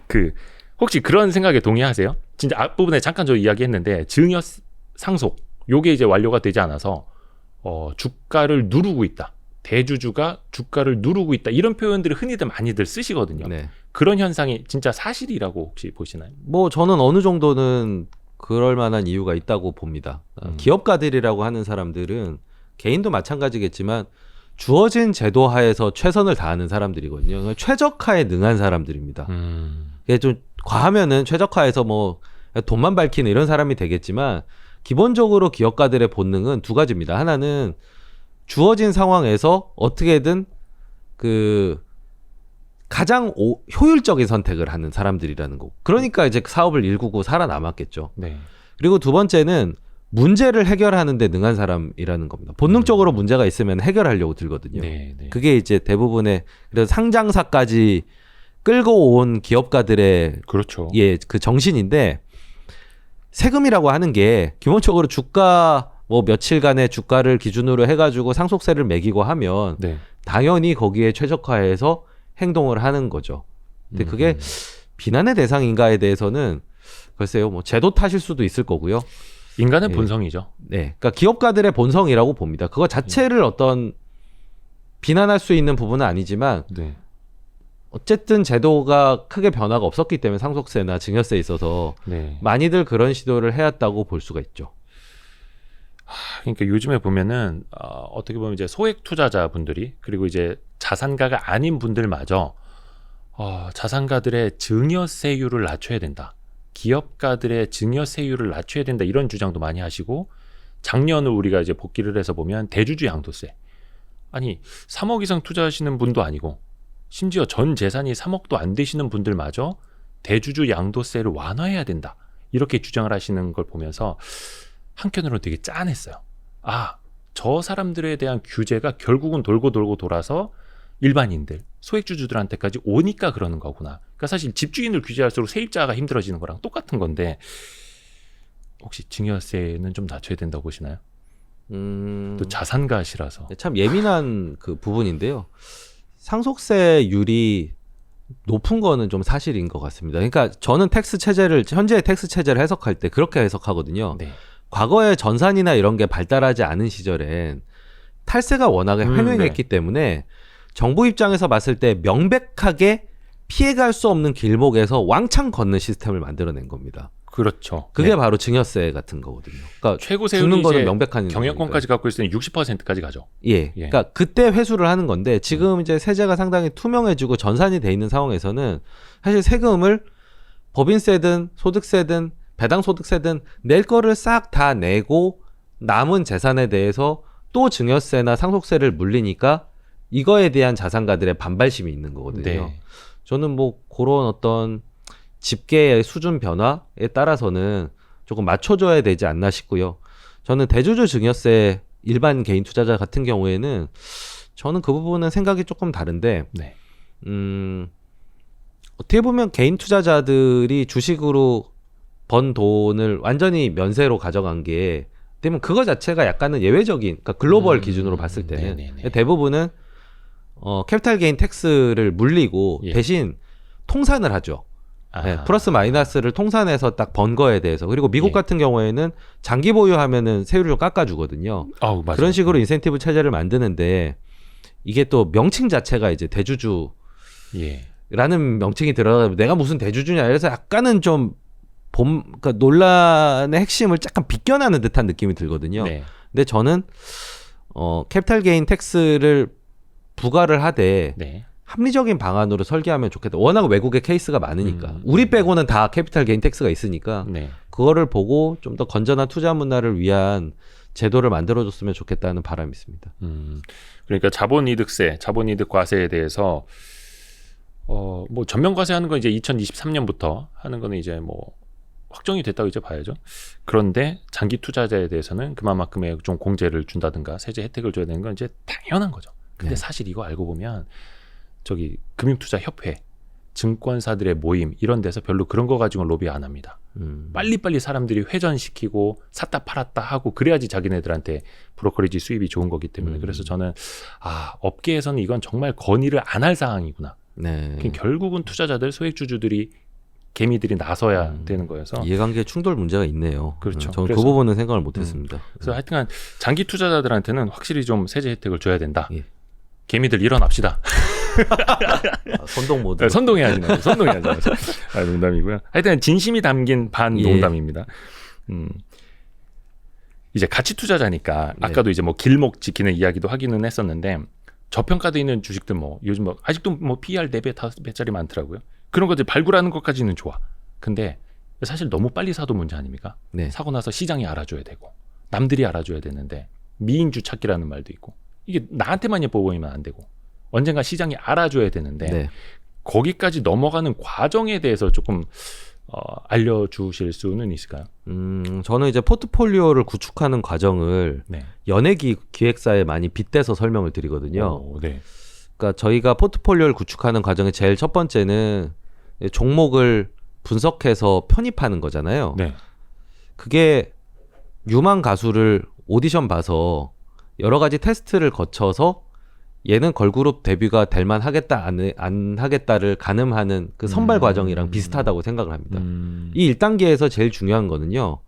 그 혹시 그런 생각에 동의하세요? 진짜 앞부분에 잠깐 저 이야기했는데 증여 상속 요게 이제 완료가 되지 않아서 주가를 누르고 있다. 대주주가 주가를 누르고 있다. 이런 표현들을 흔히들 많이들 쓰시거든요. 네. 그런 현상이 진짜 사실이라고 혹시 보시나요? 뭐 저는 어느 정도는 그럴 만한 이유가 있다고 봅니다. 기업가들이라고 하는 사람들은 개인도 마찬가지겠지만 주어진 제도 하에서 최선을 다하는 사람들이거든요. 최적화에 능한 사람들입니다. 이게 좀 과하면은 최적화에서 뭐 돈만 밝히는 이런 사람이 되겠지만 기본적으로 기업가들의 본능은 두 가지입니다. 하나는 주어진 상황에서 어떻게든 그 가장 효율적인 선택을 하는 사람들이라는 거. 그러니까 이제 사업을 일구고 살아남았겠죠. 네. 그리고 두 번째는 문제를 해결하는 데 능한 사람이라는 겁니다. 본능적으로 문제가 있으면 해결하려고 들거든요. 네, 네. 그게 이제 대부분의 그래서 상장사까지 끌고 온 기업가들의 그렇죠. 예, 그 정신인데 세금이라고 하는 게 기본적으로 주가 뭐 며칠간의 주가를 기준으로 해가지고 상속세를 매기고 하면 네. 당연히 거기에 최적화해서 행동을 하는 거죠. 근데 그게 비난의 대상인가에 대해서는 글쎄요, 뭐 제도 탓일 수도 있을 거고요. 인간의 예. 본성이죠. 네, 그러니까 기업가들의 본성이라고 봅니다. 그거 자체를 어떤 비난할 수 있는 부분은 아니지만 네. 어쨌든 제도가 크게 변화가 없었기 때문에 상속세나 증여세에 있어서 네. 많이들 그런 시도를 해왔다고 볼 수가 있죠. 그러니까 요즘에 보면은 어떻게 보면 이제 소액 투자자분들이 그리고 이제 자산가가 아닌 분들마저 자산가들의 증여세율을 낮춰야 된다. 기업가들의 증여세율을 낮춰야 된다. 이런 주장도 많이 하시고 작년을 우리가 이제 복기를 해서 보면 대주주 양도세. 아니 3억 이상 투자하시는 분도 아니고 심지어 전 재산이 3억도 안 되시는 분들마저 대주주 양도세를 완화해야 된다. 이렇게 주장을 하시는 걸 보면서 한편으로는 되게 짠했어요. 저 사람들에 대한 규제가 결국은 돌고 돌아서 일반인들, 소액주주들한테까지 오니까 그러는 거구나. 그러니까 사실 집주인을 규제할수록 세입자가 힘들어지는 거랑 똑같은 건데 혹시 증여세는 좀 낮춰야 된다고 보시나요? 또 자산가시라서. 참 예민한 그 부분인데요. 상속세율이 높은 거는 좀 사실인 것 같습니다. 그러니까 저는 현재의 텍스 체제를 해석할 때 그렇게 해석하거든요. 네. 과거에 전산이나 이런 게 발달하지 않은 시절엔 탈세가 워낙에 횡행했기 때문에 정부 입장에서 봤을 때 명백하게 피해갈 수 없는 길목에서 왕창 걷는 시스템을 만들어낸 겁니다. 그렇죠. 그게 바로 증여세 같은 거거든요. 그러니까 최고 주는 세율이 거는 이제 명백한 경영권까지 갖고 있을 때는 60%까지 가죠. 예. 그러니까 그때 회수를 하는 건데 지금 이제 세제가 상당히 투명해지고 전산이 돼 있는 상황에서는 사실 세금을 법인세든 소득세든 배당소득세든 낼 거를 싹 다 내고 남은 재산에 대해서 또 증여세나 상속세를 물리니까 이거에 대한 자산가들의 반발심이 있는 거거든요. 네. 저는 뭐 그런 어떤 집계의 수준 변화에 따라서는 조금 맞춰줘야 되지 않나 싶고요. 저는 대주주 증여세 일반 개인 투자자 같은 경우에는 저는 그 부분은 생각이 조금 다른데 네. 어떻게 보면 개인 투자자들이 주식으로 번 돈을 완전히 면세로 가져간 게 되면 그거 자체가 약간은 예외적인, 그러니까 글로벌 기준으로 봤을 때는 네네네. 대부분은 캐피탈 게인 텍스를 물리고 예. 대신 통산을 하죠. 네, 플러스 마이너스를 통산해서 딱 번 거에 대해서. 그리고 미국 예. 같은 경우에는 장기 보유하면은 세율을 깎아주거든요. 맞아요. 그런 식으로 인센티브 체제를 만드는데 이게 또 명칭 자체가 이제 대주주라는 예. 명칭이 들어가면 내가 무슨 대주주냐 이래서 약간은 좀 그러니까 논란의 핵심을 약간 비껴나는 듯한 느낌이 들거든요. 네. 근데 저는 캐피탈 게인 텍스를 부과를 하되 네. 합리적인 방안으로 설계하면 좋겠다. 워낙 외국의 케이스가 많으니까. 우리 빼고는 다 캐피탈 게인 텍스가 있으니까 네. 그거를 보고 좀 더 건전한 투자 문화를 위한 제도를 만들어줬으면 좋겠다는 바람이 있습니다. 그러니까 자본이득세, 자본이득 과세에 대해서 뭐 전면 과세하는 건 이제 2023년부터 하는 거는 이제 뭐 확정이 됐다고 이제 봐야죠. 그런데 장기 투자자에 대해서는 그만큼의 좀 공제를 준다든가 세제 혜택을 줘야 되는 건 이제 당연한 거죠. 근데 네. 사실 이거 알고 보면 저기 금융투자협회, 증권사들의 모임 이런 데서 별로 그런 거 가지고 로비 안 합니다. 빨리빨리 사람들이 회전시키고 샀다 팔았다 하고 그래야지 자기네들한테 브로커리지 수입이 좋은 거기 때문에 그래서 저는 업계에서는 이건 정말 건의를 안 할 상황이구나. 네. 결국은 투자자들, 소액주주들이 개미들이 나서야 되는 거여서 이해관계 충돌 문제가 있네요. 그렇죠. 저는 그 그래서- 부분은 생각을 못했습니다. 그래서 하여튼간 장기 투자자들한테는 확실히 좀 세제 혜택을 줘야 된다. 예. 개미들 일어납시다. 선동 모드. 네, 선동해야지. 선동해야지. 농담이고요. 하여튼 진심이 담긴 반 예. 농담입니다. 이제 가치 투자자니까 네. 아까도 이제 뭐 길목 지키는 이야기도 하기는 했었는데 저평가돼 있는 주식들 뭐 요즘 뭐 아직도 뭐 PER 4배, 5배짜리 많더라고요. 그런 것들 발굴하는 것까지는 좋아. 근데 사실 너무 빨리 사도 문제 아닙니까? 네. 사고 나서 시장이 알아줘야 되고 남들이 알아줘야 되는데 미인주 찾기라는 말도 있고 이게 나한테만 예뻐 보이면 안 되고 언젠가 시장이 알아줘야 되는데 네. 거기까지 넘어가는 과정에 대해서 조금 알려주실 수는 있을까요? 저는 이제 포트폴리오를 구축하는 과정을 네. 연예기획사에 많이 빗대서 설명을 드리거든요. 오, 네. 그러니까 저희가 포트폴리오를 구축하는 과정의 제일 첫 번째는 종목을 분석해서 편입하는 거잖아요. 네. 그게 유망 가수를 오디션 봐서 여러 가지 테스트를 거쳐서 얘는 걸그룹 데뷔가 될 만 하겠다 안 하겠다를 가늠하는 그 선발 과정이랑 비슷하다고 생각을 합니다. 이 1단계에서 제일 중요한 거는요.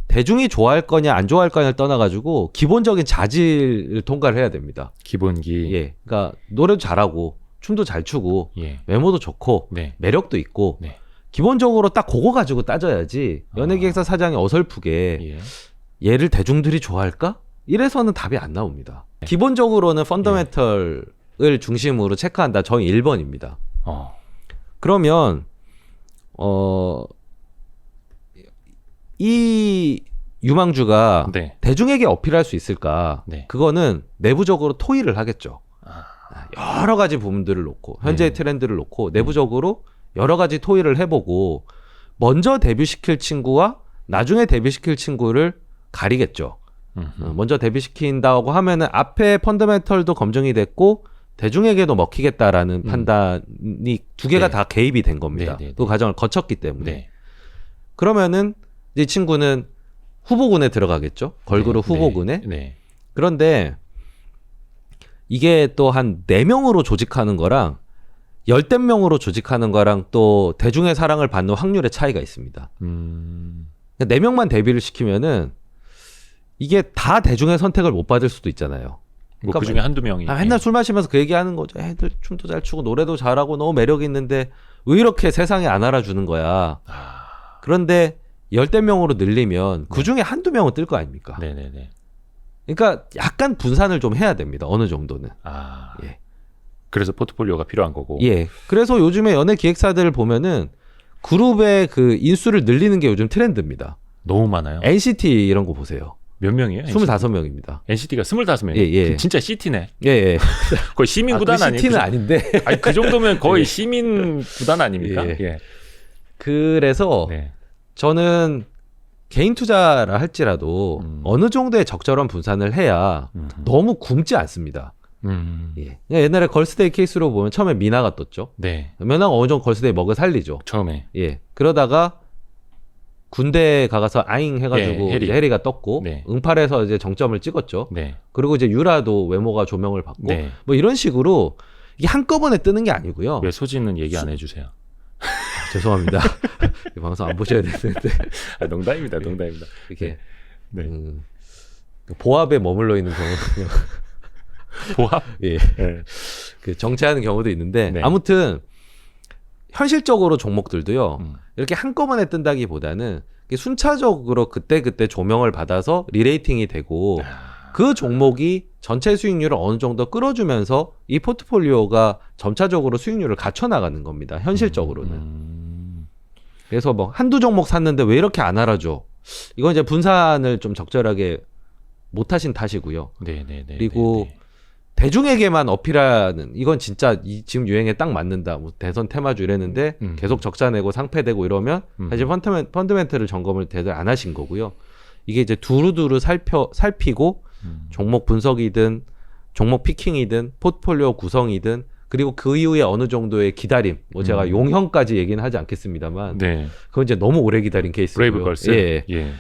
대중이 좋아할 거냐 안 좋아할 거냐를 떠나가지고 기본적인 자질을 통과를 해야 됩니다. 기본기. 예, 그러니까 노래도 잘하고 춤도 잘 추고 예. 외모도 좋고 네. 매력도 있고 네. 기본적으로 딱 그거 가지고 따져야지 연예기획사 사장이 어설프게 예. 얘를 대중들이 좋아할까? 이래서는 답이 안 나옵니다. 네. 기본적으로는 펀더멘털을 중심으로 체크한다. 저희 1번입니다. 그러면 이 유망주가 네. 대중에게 어필할 수 있을까? 네. 그거는 내부적으로 토의를 하겠죠. 아. 여러 가지 부분들을 놓고 현재의 네. 트렌드를 놓고 내부적으로 여러 가지 토의를 해보고 먼저 데뷔시킬 친구와 나중에 데뷔시킬 친구를 가리겠죠. 먼저 데뷔시킨다고 하면은 앞에 펀더멘털도 검증이 됐고 대중에게도 먹히겠다라는 판단이 두 개가 네. 다 개입이 된 겁니다. 네, 네, 네. 그 과정을 거쳤기 때문에. 네. 그러면은 이 친구는 후보군에 들어가겠죠. 걸그룹 네. 후보군에. 네. 그런데 이게 또 한 4명으로 조직하는 거랑 10대 명으로 조직하는 거랑 또 대중의 사랑을 받는 확률의 차이가 있습니다. 4명만 데뷔를 시키면은 이게 다 대중의 선택을 못 받을 수도 있잖아요. 뭐 그 중에 한두 명이. 맨날 술 마시면서 그 얘기하는 거죠. 애들 춤도 잘 추고 노래도 잘하고 너무 매력 있는데 왜 이렇게 세상에 안 알아주는 거야. 그런데 10대 명으로 늘리면 그 중에 한두 명은 뜰 거 아닙니까? 네네네. 그러니까 약간 분산을 좀 해야 됩니다. 어느 정도는. 아. 예. 그래서 포트폴리오가 필요한 거고. 예. 그래서 요즘에 연예 기획사들을 보면은 그룹의 그 인수를 늘리는 게 요즘 트렌드입니다. 너무 많아요. NCT 이런 거 보세요. 몇 명이에요? 25명입니다. NCT가 25명. 예, 예. 진짜 시티네. 예, 예. 거의 시민 구단 아니에요? 시티는 아닌데. 아니 그 정도면 거의 시민 구단 아닙니까? 예. 예. 그래서 네. 저는 개인 투자를 할지라도 어느 정도의 적절한 분산을 해야 너무 굶지 않습니다. 예. 그냥 옛날에 걸스데이 케이스로 보면 처음에 미나가 떴죠. 네. 미나가 어느 정도 걸스데이 먹여 살리죠. 처음에. 예. 그러다가 군대에 가서 아잉 해가지고 예, 해리. 이제 해리가 떴고 네. 응팔에서 이제 정점을 찍었죠. 네. 그리고 이제 유라도 외모가 조명을 받고 네. 뭐 이런 식으로 이게 한꺼번에 뜨는 게 아니고요. 왜 소진은 얘기 안 해주세요? 죄송합니다. 이 방송 안 보셔야 되는데 아, 농담입니다. 농담입니다. 이렇게 네. 보합에 머물러 있는 경우도 보합? 예. 네. 그 정체하는 경우도 있는데 네. 아무튼 현실적으로 종목들도요. 음. 이렇게 한꺼번에 뜬다기보다는 이게 순차적으로 그때그때 조명을 받아서 리레이팅이 되고 그 종목이 전체 수익률을 어느 정도 끌어주면서 이 포트폴리오가 점차적으로 수익률을 갖춰 나가는 겁니다. 현실적으로는. 그래서 뭐 한두 종목 샀는데 왜 이렇게 안 알아줘? 이건 이제 분산을 좀 적절하게 못 하신 탓이고요. 네네네. 그리고 대중에게만 어필하는 이건 진짜 지금 유행에 딱 맞는다. 뭐 대선 테마주 이랬는데 계속 적자 내고 상패되고 이러면 사실 펀드멘트를 점검을 제대로 안 하신 거고요. 이게 이제 두루두루 살피고 종목 분석이든 종목 피킹이든 포트폴리오 구성이든 그리고 그 이후에 어느 정도의 기다림. 뭐 제가 용형까지 얘기는 하지 않겠습니다만 네. 그건 이제 너무 오래 기다린 케이스고요. 브레이브걸스. 예. 예.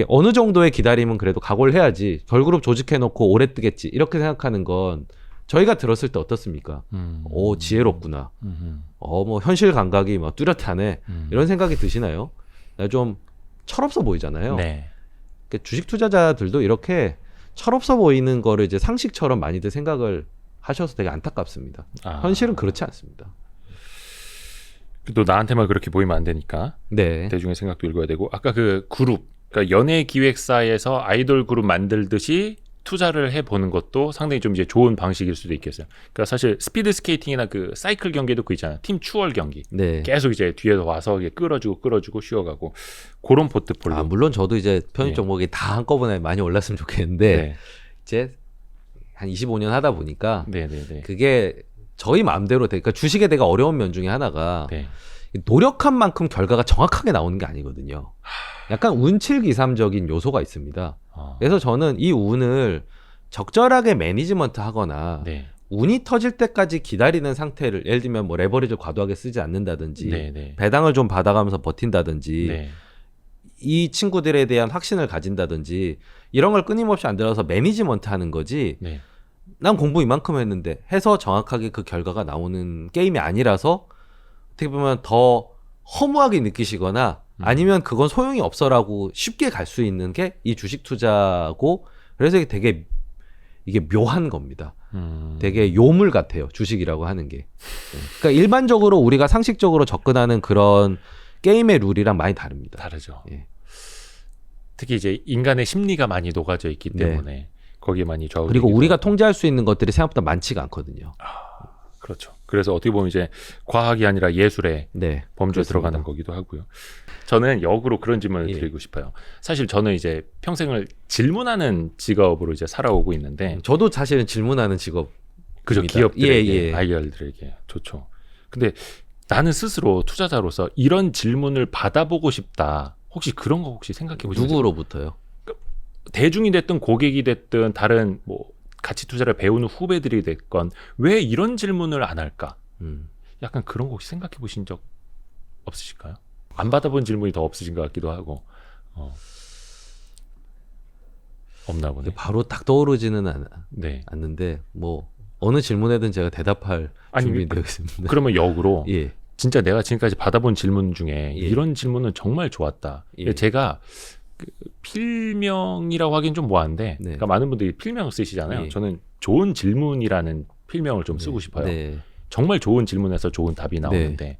어느 정도의 기다림은 그래도 각오를 해야지. 걸그룹 조직해놓고 오래 뜨겠지. 이렇게 생각하는 건 저희가 들었을 때 어떻습니까? 오, 지혜롭구나. 뭐 현실 감각이 뭐 뚜렷하네. 이런 생각이 드시나요? 좀 철없어 보이잖아요. 네. 그러니까 주식 투자자들도 이렇게 철없어 보이는 거를 이제 상식처럼 많이들 생각을 하셔서 되게 안타깝습니다. 현실은 그렇지 않습니다. 또 나한테만 그렇게 보이면 안 되니까 네. 대중의 생각도 읽어야 되고 아까 그 그룹 그러니까 연예 기획사에서 아이돌 그룹 만들듯이 투자를 해보는 것도 상당히 좀 이제 좋은 방식일 수도 있겠어요. 그러니까 사실 스피드 스케이팅이나 그 사이클 경기도 그 있잖아요. 팀 추월 경기. 네. 계속 이제 뒤에서 와서 끌어주고 쉬어가고 그런 포트폴리오. 물론 저도 이제 편입 네. 종목이 다 한꺼번에 많이 올랐으면 좋겠는데 네. 이제 한 25년 하다 보니까 네네네. 그게 저희 마음대로 그러니까 주식에 되게 어려운 면 중에 하나가 네. 노력한 만큼 결과가 정확하게 나오는 게 아니거든요. 약간 운칠기삼적인 요소가 있습니다. 그래서 저는 이 운을 적절하게 매니지먼트 하거나 네. 운이 터질 때까지 기다리는 상태를 예를 들면 뭐 레버리지를 과도하게 쓰지 않는다든지 네네. 배당을 좀 받아가면서 버틴다든지 네. 이 친구들에 대한 확신을 가진다든지 이런 걸 끊임없이 안 들어서 매니지먼트 하는 거지 네. 난 공부 이만큼 했는데 해서 정확하게 그 결과가 나오는 게임이 아니라서 어떻게 보면 더 허무하게 느끼시거나 아니면 그건 소용이 없어라고 쉽게 갈 수 있는 게 이 주식 투자고 그래서 이게 되게 이게 묘한 겁니다. 되게 요물 같아요. 주식이라고 하는 게. 그러니까 일반적으로 우리가 상식적으로 접근하는 그런 게임의 룰이랑 많이 다릅니다. 다르죠. 예. 특히 이제 인간의 심리가 많이 녹아져 있기 때문에 거기에 많이 좌우. 그리고 우리가 통제할 수 있는 것들이 생각보다 많지가 않거든요. 그렇죠. 그래서 어떻게 보면 이제 과학이 아니라 예술의 네, 범주에 그렇습니다. 들어가는 거기도 하고요. 저는 역으로 그런 질문을 예. 드리고 싶어요. 사실 저는 이제 평생을 질문하는 직업으로 이제 살아오고 있는데, 저도 사실은 질문하는 직업. 그죠 기업들에게 예. 아이들에게 좋죠. 근데 나는 스스로 투자자로서 이런 질문을 받아보고 싶다. 혹시 그런 거 혹시 생각해 보신 적 있어요? 누구로부터요? 대중이 됐든 고객이 됐든 다른 뭐 같이 투자를 배우는 후배들이 됐건 왜 이런 질문을 안 할까? 약간 그런 거 혹시 생각해 보신 적 없으실까요? 안 받아본 질문이 더 없으신 것 같기도 하고 없나 보네. 바로 딱 떠오르지는 네. 않는데 뭐 어느 질문에든 제가 대답할 준비되어 있습니다. 그러면 역으로 예. 진짜 내가 지금까지 받아본 질문 중에 예. 이런 질문은 정말 좋았다. 예. 제가 그 필명이라고 하긴 좀 뭐한데 네. 그러니까 많은 분들이 필명을 쓰시잖아요. 예. 저는 좋은 질문이라는 필명을 좀 쓰고 싶어요. 네. 정말 좋은 질문에서 좋은 답이 나오는데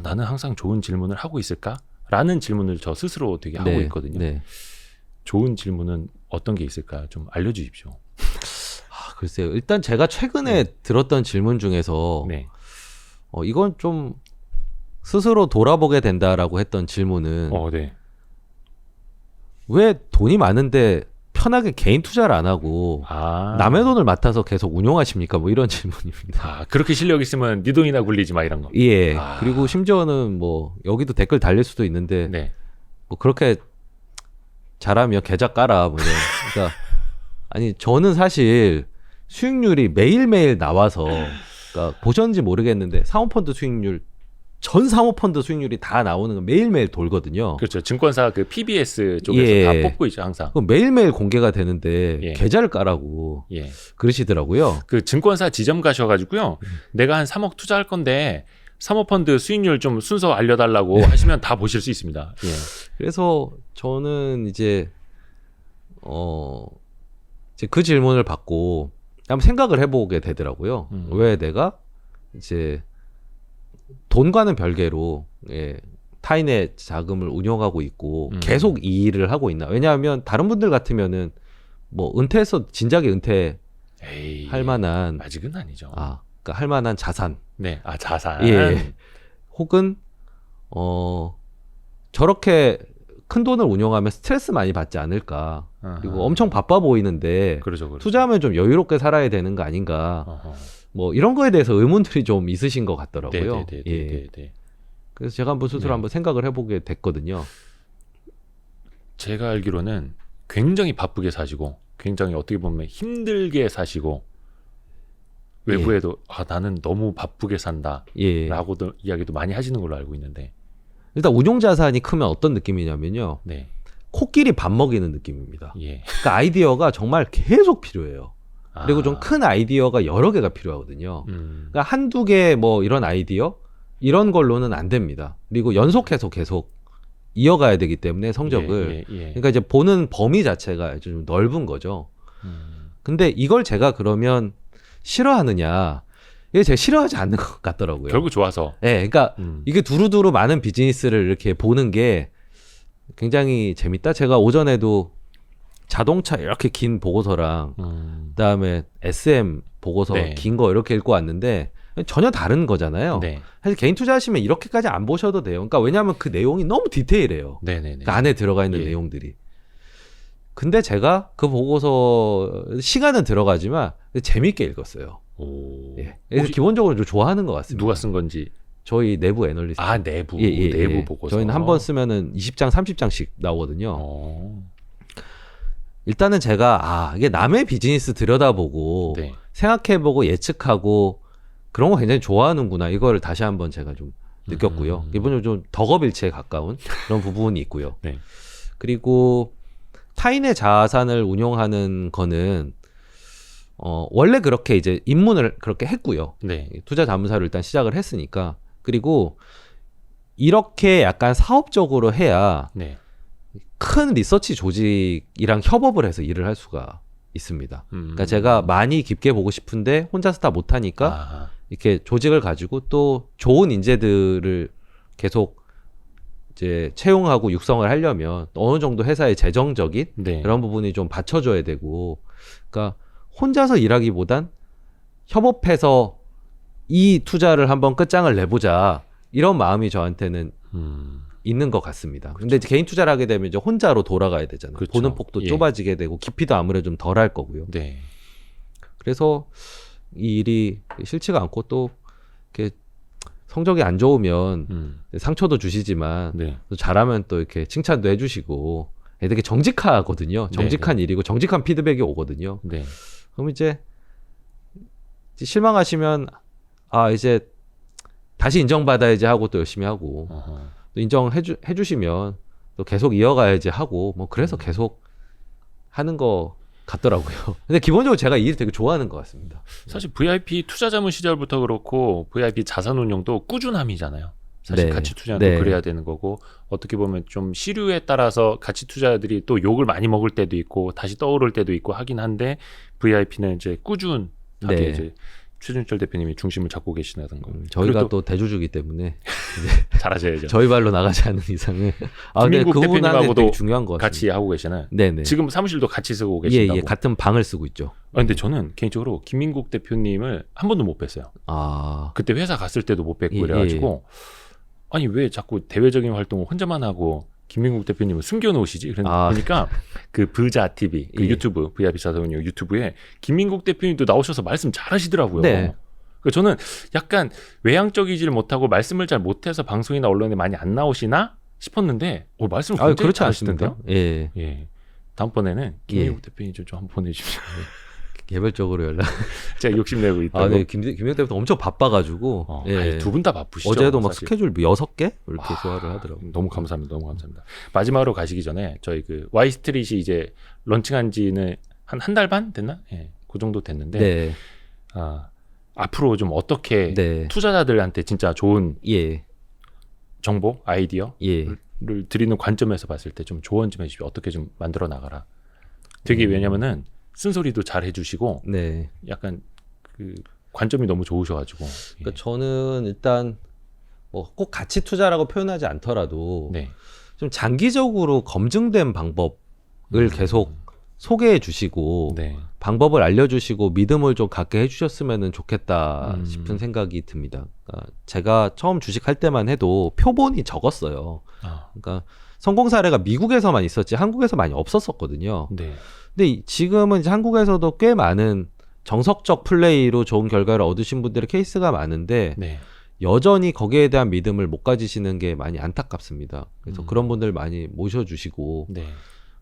나는 항상 좋은 질문을 하고 있을까? 라는 질문을 저 스스로 되게 하고 네. 있거든요. 네. 좋은 질문은 어떤 게 있을까요? 좀 알려주십시오. 글쎄요. 일단 제가 최근에 들었던 질문 중에서 네. 이건 좀 스스로 돌아보게 된다라고 했던 질문은 네. 왜 돈이 많은데 편하게 개인 투자를 안 하고 남의 돈을 맡아서 계속 운용하십니까? 뭐 이런 질문입니다. 그렇게 실력 있으면 네 돈이나 굴리지 마 이런 거. 예. 그리고 심지어는 뭐 여기도 댓글 달릴 수도 있는데 네. 뭐 그렇게 잘하면 계좌 깔아 뭐 이런. 그러니까 아니 저는 사실 수익률이 매일매일 나와서 그러니까 보셨는지 모르겠는데 사모펀드 수익률 전 사모펀드 수익률이 다 나오는 건 매일매일 돌거든요. 그렇죠. 증권사 그 PBS 쪽에서 예. 다 뽑고 있죠 항상. 그럼 매일매일 공개가 되는데 예. 계좌를 까라고 예. 그러시더라고요. 그 증권사 지점 가셔가지고요. 내가 한 3억 투자할 건데 사모펀드 수익률 좀 순서 알려달라고 하시면 다 보실 수 있습니다. 예. 그래서 저는 이제 그 질문을 받고 한번 생각을 해보게 되더라고요. 왜 내가 이제 돈과는 별개로 타인의 자금을 운용하고 있고 계속 이 일을 하고 있나? 왜냐하면 다른 분들 같으면은 뭐 은퇴해서 진작에 은퇴할 만한 아직은 아니죠. 그러니까 할 만한 자산. 네, 자산. 예. 혹은 저렇게 큰 돈을 운용하면 스트레스 많이 받지 않을까. 그리고 엄청 바빠 보이는데 그렇죠. 투자하면 좀 여유롭게 살아야 되는 거 아닌가. 뭐 이런 거에 대해서 의문들이 좀 있으신 것 같더라고요. 네. 그래서 제가 한번 스스로 한번 생각을 해보게 됐거든요. 제가 알기로는 굉장히 바쁘게 사시고 굉장히 어떻게 보면 힘들게 사시고 외부에도 나는 너무 바쁘게 산다 라고도 이야기도 많이 하시는 걸로 알고 있는데 일단 운용자산이 크면 어떤 느낌이냐면요. 네. 코끼리 밥 먹이는 느낌입니다. 예. 그러니까 아이디어가 정말 계속 필요해요. 그리고 좀 큰 아이디어가 여러 개가 필요하거든요. 음. 그러니까 한두 개 뭐 이런 아이디어 이런 걸로는 안 됩니다. 그리고 연속해서 계속 이어가야 되기 때문에 성적을 그러니까 이제 보는 범위 자체가 좀 넓은 거죠. 근데 이걸 제가 그러면 싫어하느냐? 이게 제가 싫어하지 않는 것 같더라고요. 결국 좋아서. 네, 그러니까 이게 두루두루 많은 비즈니스를 이렇게 보는 게 굉장히 재밌다. 제가 오전에도 자동차 이렇게 긴 보고서랑 그다음에 SM 보고서 네. 긴 거 이렇게 읽고 왔는데 전혀 다른 거잖아요. 네. 사실 개인 투자하시면 이렇게까지 안 보셔도 돼요. 그러니까 왜냐하면 그 내용이 너무 디테일해요. 네네네. 그 안에 들어가 있는 예. 내용들이. 근데 제가 그 보고서 시간은 들어가지만 재밌게 읽었어요. 오. 예. 그래서 혹시 기본적으로 좀 좋아하는 것 같습니다. 누가 쓴 건지. 저희 내부 애널리스트. 아, 내부. 예, 예, 내부 예. 보고서. 저희는 한 번 쓰면은 20장, 30장씩 나오거든요. 일단은 제가 이게 남의 비즈니스 들여다보고 네. 생각해보고 예측하고 그런 거 굉장히 좋아하는구나. 이거를 다시 한번 제가 좀 느꼈고요. 기본적으로 좀 덕업일체에 가까운 그런 부분이 있고요. 네. 그리고 타인의 자산을 운용하는 거는 원래 그렇게 이제 입문을 그렇게 했고요. 네. 투자 자문사를 일단 시작을 했으니까. 그리고 이렇게 약간 사업적으로 해야 네. 큰 리서치 조직이랑 협업을 해서 일을 할 수가 있습니다. 그러니까 제가 많이 깊게 보고 싶은데 혼자서 다 못하니까 아. 이렇게 조직을 가지고 또 좋은 인재들을 계속 이제 채용하고 육성을 하려면 어느 정도 회사의 재정적인 네. 그런 부분이 좀 받쳐줘야 되고, 그러니까 혼자서 일하기보단 협업해서 이 투자를 한번 끝장을 내보자 이런 마음이 저한테는 있는 것 같습니다. 근데 이제 개인 투자를 하게 되면 이제 혼자로 돌아가야 되잖아요. 그렇죠. 보는 폭도 예. 좁아지게 되고 깊이도 아무래도 좀 덜 할 거고요. 네. 그래서 이 일이 싫지가 않고 또 이렇게 성적이 안 좋으면 상처도 주시지만 네. 또 잘하면 또 이렇게 칭찬도 해주시고 되게 정직하거든요. 정직한 일이고 정직한 피드백이 오거든요. 네. 그럼 이제 실망하시면 이제 다시 인정받아야지 하고 또 열심히 하고 어허. 또 해주시면 또 계속 이어가야지 하고 뭐 그래서 계속 하는 거 같더라고요. 근데 기본적으로 제가 이 일 되게 좋아하는 것 같습니다. 사실 VIP 투자 자문 시절부터 그렇고 VIP 자산 운용도 꾸준함이잖아요. 사실 네. 가치 투자도 네. 그래야 되는 거고 어떻게 보면 좀 시류에 따라서 가치 투자들이 또 욕을 많이 먹을 때도 있고 다시 떠오를 때도 있고 하긴 한데 VIP는 이제 꾸준하게 네. 이제 최준철 대표님이 중심을 잡고 계시다는 거. 저희가 그래도 또 대주주기 때문에 잘하셔야죠. 저희 발로 나가지 않는 이상은 근데 김민국 그 부분은 대표님하고도 되게 중요한 것 같습니다. 같이 하고 계시잖아요. 네네. 지금 사무실도 같이 쓰고 예, 계신다고. 예, 같은 방을 쓰고 있죠. 근데 저는 개인적으로 김민국 대표님을 한 번도 못 뵀어요. 그 그때 회사 갔을 때도 못 뵙고 예, 그래가지고 아니 왜 자꾸 대외적인 활동을 혼자만 하고 김민국 대표님을 숨겨놓으시지? 그러니까 그 브자 TV 그 예. 유튜브 VIP 자산운용 유튜브에 김민국 대표님도 나오셔서 말씀 잘하시더라고요. 네. 그래서 저는 약간 외향적이지를 못하고 말씀을 잘 못해서 방송이나 언론에 많이 안 나오시나 싶었는데 말씀을 굉장히 그렇지 잘하시던데요. 않습니까? 예. 예. 다음번에는 김민국 대표님 좀 한번 보내주십시오. 개별적으로 연락. 제가 욕심내고 있다고. 네, 김민국 대표도 엄청 바빠가지고. 예. 두 분 다 바쁘시죠. 어제도 막 사실. 스케줄 6개 이렇게 소화를 하더라고요. 너무 감사합니다. 너무 감사합니다. 마지막으로 가시기 전에 저희 그 Y스트릿이 이제 런칭한 지는 한 달 반 됐나? 예. 그 정도 됐는데 네. 앞으로 좀 어떻게 네. 투자자들한테 진짜 좋은 예. 정보, 아이디어를 예. 드리는 관점에서 봤을 때 좀 조언 좀 해주십시오. 어떻게 좀 만들어 나가라. 되게 왜냐면은 쓴소리도 잘 해주시고 네. 약간 그 관점이 너무 좋으셔가지고. 그러니까 저는 일단 뭐 꼭 가치 투자라고 표현하지 않더라도 네. 좀 장기적으로 검증된 방법을 계속 소개해 주시고 네. 방법을 알려주시고 믿음을 좀 갖게 해주셨으면 좋겠다 음. 싶은 생각이 듭니다. 그러니까 제가 처음 주식할 때만 해도 표본이 적었어요. 그러니까 성공 사례가 미국에서만 있었지 한국에서 많이 없었었거든요. 네. 근데 지금은 이제 한국에서도 꽤 많은 정석적 플레이로 좋은 결과를 얻으신 분들의 케이스가 많은데 네. 여전히 거기에 대한 믿음을 못 가지시는 게 많이 안타깝습니다. 그래서 그런 분들 많이 모셔주시고 네.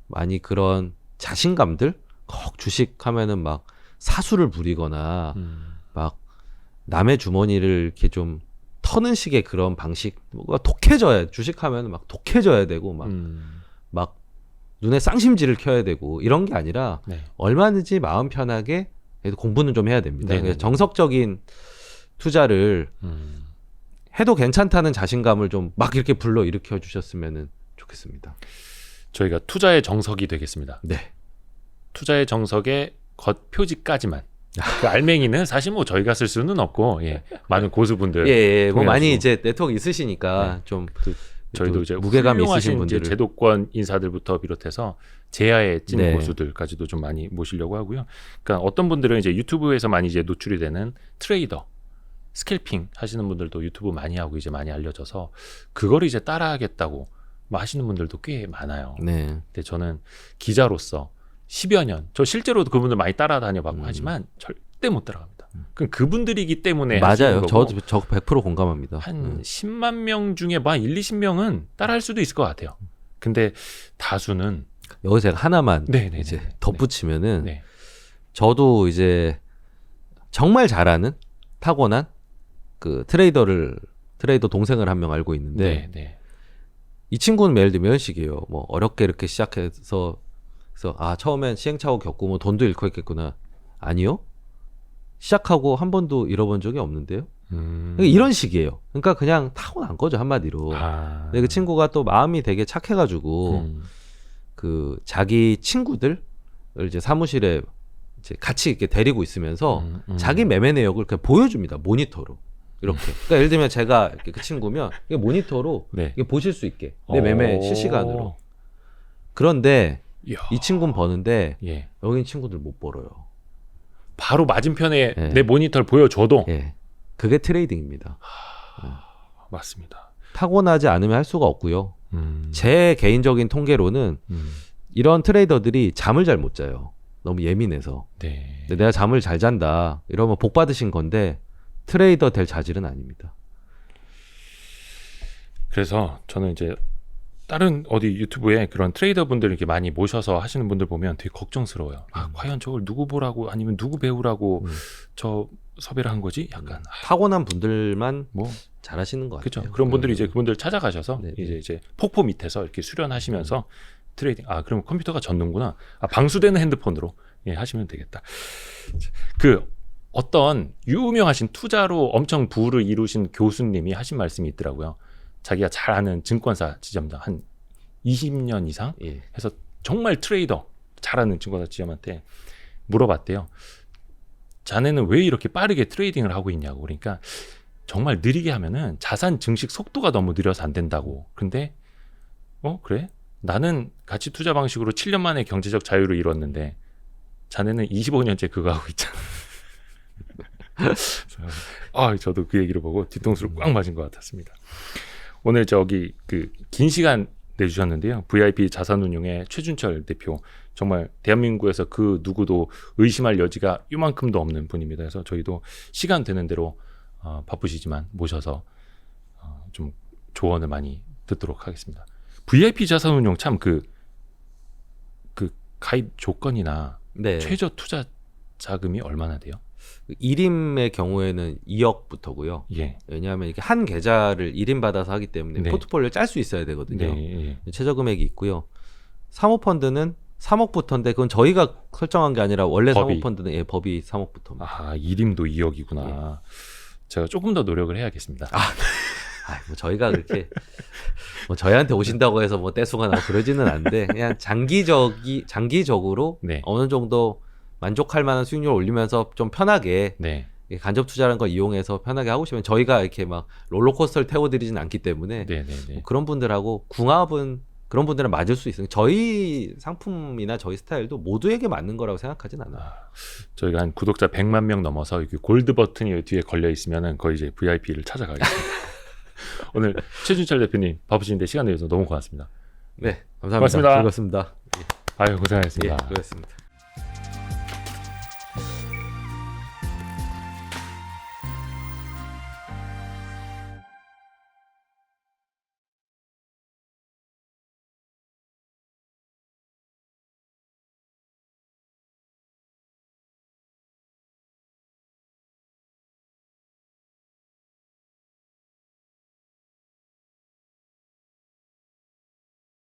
많이 그런 자신감들 꼭 주식하면은 막 사수를 부리거나 막 남의 주머니를 이렇게 좀 터는 식의 그런 방식 뭐가 독해져야 주식하면 막 독해져야 되고 막 눈에 쌍심지를 켜야 되고 이런 게 아니라 네. 얼마든지 마음 편하게 그래도 공부는 좀 해야 됩니다. 네네네. 그래서 정석적인 투자를 해도 괜찮다는 자신감을 좀 막 이렇게 불러 일으켜 주셨으면 좋겠습니다. 저희가 투자의 정석이 되겠습니다. 네. 투자의 정석의 겉표지까지만. 그 알맹이는 사실 뭐 저희가 쓸 수는 없고 예, 많은 고수분들 예, 뭐 통해가지고. 많이 이제 네트워크 있으시니까 좀 저희도 또 이제 무게감 훌륭하신 있으신 이제 분들을 제도권 인사들부터 비롯해서 제야의 찐 네. 고수들까지도 좀 많이 모시려고 하고요. 그러니까 어떤 분들은 이제 유튜브에서 많이 이제 노출이 되는 트레이더, 스캘핑 하시는 분들도 유튜브 많이 하고 이제 많이 알려져서 그거를 이제 따라하겠다고 뭐 하시는 분들도 꽤 많아요. 네. 근데 저는 기자로서 10여 년, 저 실제로도 그분들 많이 따라다녀봤고 하지만 절대 못 따라갑니다. 그럼 그분들이기 때문에 하시는 맞아요. 거고 저 100% 공감합니다. 한 10만 명 중에 뭐 한 1, 20명은 따라할 수도 있을 것 같아요. 근데 다수는 여기서 제가 하나만 네네네. 이제 덧붙이면은 네. 저도 이제 정말 잘하는 타고난 그 트레이더 동생을 한 명 알고 있는데 네, 네. 이 친구는 예를 들면 이런 식이에요. 뭐 어렵게 이렇게 시작해서 그래서 처음엔 시행착오 겪고 뭐 돈도 잃고 했겠구나. 아니요. 시작하고 한 번도 잃어본 적이 없는데요. 그러니까 이런 식이에요. 그러니까 그냥 타고난 거죠 한마디로. 근데 그 친구가 또 마음이 되게 착해가지고 그 자기 친구들 이제 사무실에 이제 같이 이렇게 데리고 있으면서 자기 매매 내역을 그냥 보여줍니다 모니터로 이렇게. 그러니까 예를 들면 제가 이렇게 그 친구면 이게 모니터로 네. 이게 보실 수 있게 내 매매 오. 실시간으로. 그런데 이야. 이 친구는 버는데 예. 여긴 친구들 못 벌어요. 바로 맞은편에 네. 내 모니터를 보여줘도 예, 그게 트레이딩입니다. 맞습니다. 타고나지 않으면 할 수가 없고요. 음. 제 개인적인 통계로는 음. 이런 트레이더들이 잠을 잘 못 자요. 너무 예민해서. 네. 근데 내가 잠을 잘 잔다 이러면 복 받으신 건데 트레이더 될 자질은 아닙니다. 그래서 저는 이제 다른 어디 유튜브에 그런 트레이더 분들 이렇게 많이 모셔서 하시는 분들 보면 되게 걱정스러워요. 과연 저걸 누구 보라고 아니면 누구 배우라고 저 섭외를 한 거지? 약간 타고난 분들만 뭐 잘하시는 것 같아요. 그렇죠. 그런 분들이 이제 그분들 찾아가셔서 네네. 이제 폭포 밑에서 이렇게 수련하시면서 트레이딩. 그럼 컴퓨터가 젖는구나. 방수되는 핸드폰으로 하시면 되겠다. 그 어떤 유명하신 투자로 엄청 부를 이루신 교수님이 하신 말씀이 있더라고요. 자기가 잘 아는 증권사 지점장 한 20년 이상 예. 해서 정말 트레이더 잘하는 증권사 지점한테 물어봤대요. 자네는 왜 이렇게 빠르게 트레이딩을 하고 있냐고. 그러니까 정말 느리게 하면은 자산 증식 속도가 너무 느려서 안 된다고. 근데 그래? 나는 가치 투자 방식으로 7년 만에 경제적 자유를 이뤘는데 자네는 25년째 그거 하고 있잖아. 저도 그 얘기를 보고 뒤통수를 꽉 맞은 것 같았습니다. 오늘 저기 그 긴 시간 내주셨는데요. VIP 자산운용의 최준철 대표, 정말 대한민국에서 그 누구도 의심할 여지가 이만큼도 없는 분입니다. 그래서 저희도 시간 되는 대로 바쁘시지만 모셔서 좀 조언을 많이 듣도록 하겠습니다. VIP 자산운용 참 그 가입 조건이나 네. 최저 투자 자금이 얼마나 돼요? 1임의 경우에는 2억부터고요. 예. 왜냐하면 이렇게 한 계좌를 1임 받아서 하기 때문에 네. 포트폴리오를 짤 수 있어야 되거든요. 네. 최저 금액이 있고요. 사모펀드는 3억부터인데 그건 저희가 설정한 게 아니라 원래 법이. 사모펀드는 법이 3억부터입니다. 1임도 2억이구나. 제가 조금 더 노력을 해야겠습니다. 뭐 저희가 그렇게 뭐 저희한테 오신다고 해서 뭐 떼수가 나고 그러지는 않는데 그냥 장기적으로 네. 어느 정도 만족할 만한 수익률을 올리면서 좀 편하게 네. 간접 투자라는 걸 이용해서 편하게 하고 싶으면 저희가 이렇게 막 롤러코스터를 태워드리진 않기 때문에 네. 네. 뭐 그런 분들하고 궁합은 그런 분들은 맞을 수 있어요. 저희 상품이나 저희 스타일도 모두에게 맞는 거라고 생각하진 않아요. 저희가 한 구독자 100만 명 넘어서 이렇게 골드 버튼이 뒤에 걸려 있으면은 거의 이제 VIP를 찾아가겠습니다. 오늘 최준철 대표님 바쁘신데 시간 내주셔서 너무 고맙습니다. 네, 감사합니다. 고맙습니다. 즐겁습니다. 아유 고생하셨습니다. 예, 그렇습니다.